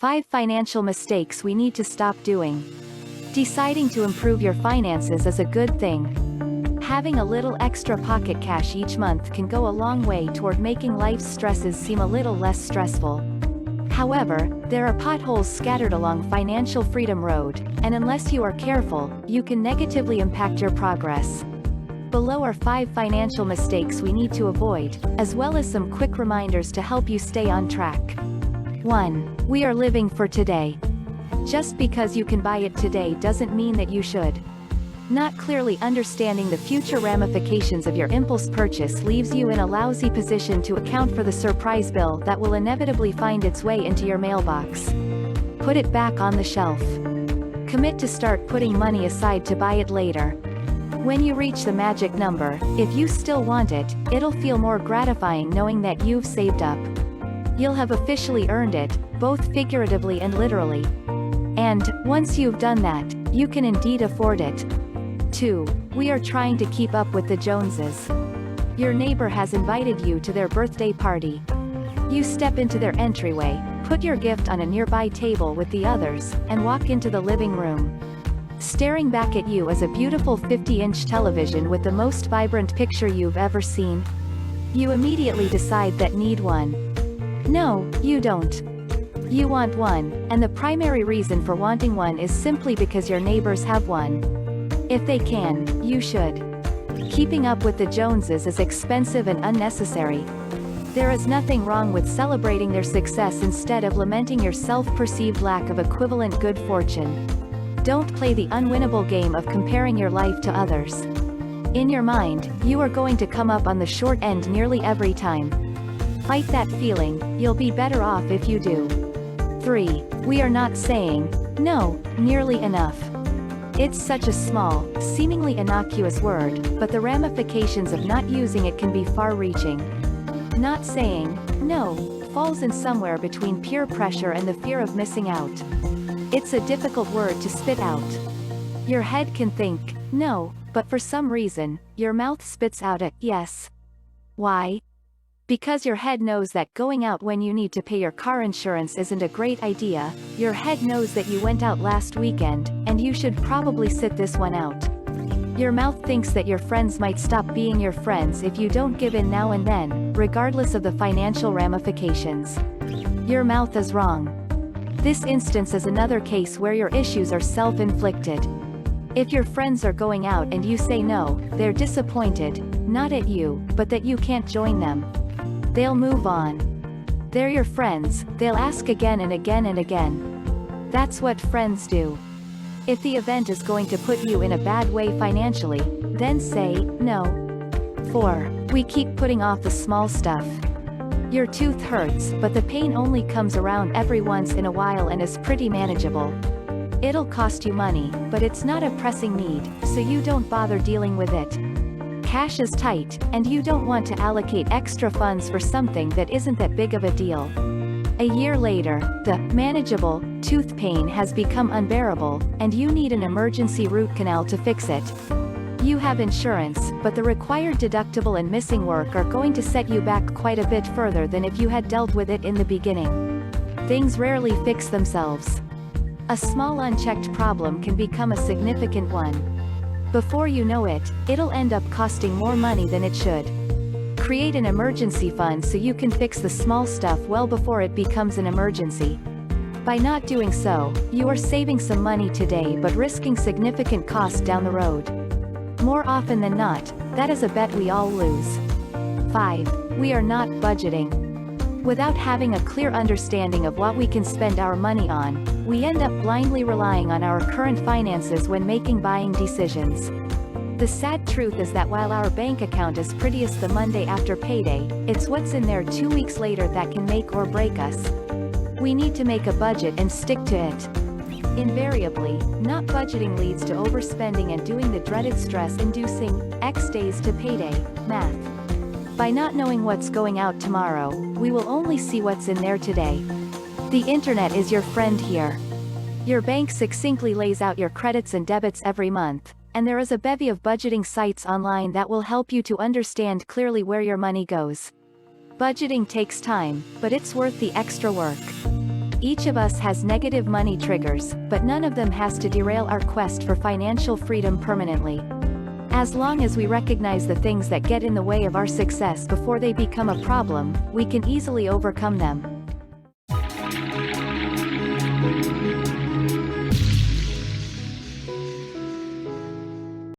5 financial mistakes we need to stop doing. Deciding to improve your finances is a good thing. Having a little extra pocket cash each month can go a long way toward making life's stresses seem a little less stressful. However, there are potholes scattered along Financial Freedom Road, and unless you are careful, you can negatively impact your progress. Below are 5 financial mistakes we need to avoid, as well as some quick reminders to help you stay on track. 1. We are living for today. Just because you can buy it today doesn't mean that you should. Not clearly understanding the future ramifications of your impulse purchase leaves you in a lousy position to account for the surprise bill that will inevitably find its way into your mailbox. Put it back on the shelf. Commit to start putting money aside to buy it later. When you reach the magic number, if you still want it, it'll feel more gratifying knowing that you've saved up. You'll have officially earned it, both figuratively and literally. And, once you've done that, you can indeed afford it. 2. We are trying to keep up with the Joneses. Your neighbor has invited you to their birthday party. You step into their entryway, put your gift on a nearby table with the others, and walk into the living room. Staring back at you is a beautiful 50-inch television with the most vibrant picture you've ever seen. You immediately decide that need one. No, you don't. You want one, and the primary reason for wanting one is simply because your neighbors have one. If they can, you should. Keeping up with the Joneses is expensive and unnecessary. There is nothing wrong with celebrating their success instead of lamenting your self-perceived lack of equivalent good fortune. Don't play the unwinnable game of comparing your life to others. In your mind, you are going to come up on the short end nearly every time. Fight that feeling, you'll be better off if you do. 3. We are not saying no nearly enough. It's such a small, seemingly innocuous word, but the ramifications of not using it can be far-reaching. Not saying no falls in somewhere between peer pressure and the fear of missing out. It's a difficult word to spit out. Your head can think no, but for some reason, your mouth spits out a yes. Why? Because your head knows that going out when you need to pay your car insurance isn't a great idea. Your head knows that you went out last weekend, and you should probably sit this one out. Your mouth thinks that your friends might stop being your friends if you don't give in now and then, regardless of the financial ramifications. Your mouth is wrong. This instance is another case where your issues are self-inflicted. If your friends are going out and you say no, they're disappointed, not at you, but that you can't join them. They'll move on. They're your friends, they'll ask again and again and again. That's what friends do. If the event is going to put you in a bad way financially, then say no. 4. We keep putting off the small stuff. Your tooth hurts, but the pain only comes around every once in a while and is pretty manageable. It'll cost you money, but it's not a pressing need, so you don't bother dealing with it. Cash is tight, and you don't want to allocate extra funds for something that isn't that big of a deal. A year later, the manageable tooth pain has become unbearable, and you need an emergency root canal to fix it. You have insurance, but the required deductible and missing work are going to set you back quite a bit further than if you had dealt with it in the beginning. Things rarely fix themselves. A small unchecked problem can become a significant one. Before you know it, it'll end up costing more money than it should. Create an emergency fund so you can fix the small stuff well before it becomes an emergency. By not doing so, you are saving some money today but risking significant costs down the road. More often than not, that is a bet we all lose. 5. We are not budgeting. Without having a clear understanding of what we can spend our money on, we end up blindly relying on our current finances when making buying decisions. The sad truth is that while our bank account is prettiest the Monday after payday, it's what's in there 2 weeks later that can make or break us. We need to make a budget and stick to it. Invariably, not budgeting leads to overspending and doing the dreaded stress-inducing X days to payday math. By not knowing what's going out tomorrow, we will only see what's in there today. The internet is your friend here. Your bank succinctly lays out your credits and debits every month, and there is a bevy of budgeting sites online that will help you to understand clearly where your money goes. Budgeting takes time, but it's worth the extra work. Each of us has negative money triggers, but none of them has to derail our quest for financial freedom permanently. As long as we recognize the things that get in the way of our success before they become a problem, we can easily overcome them.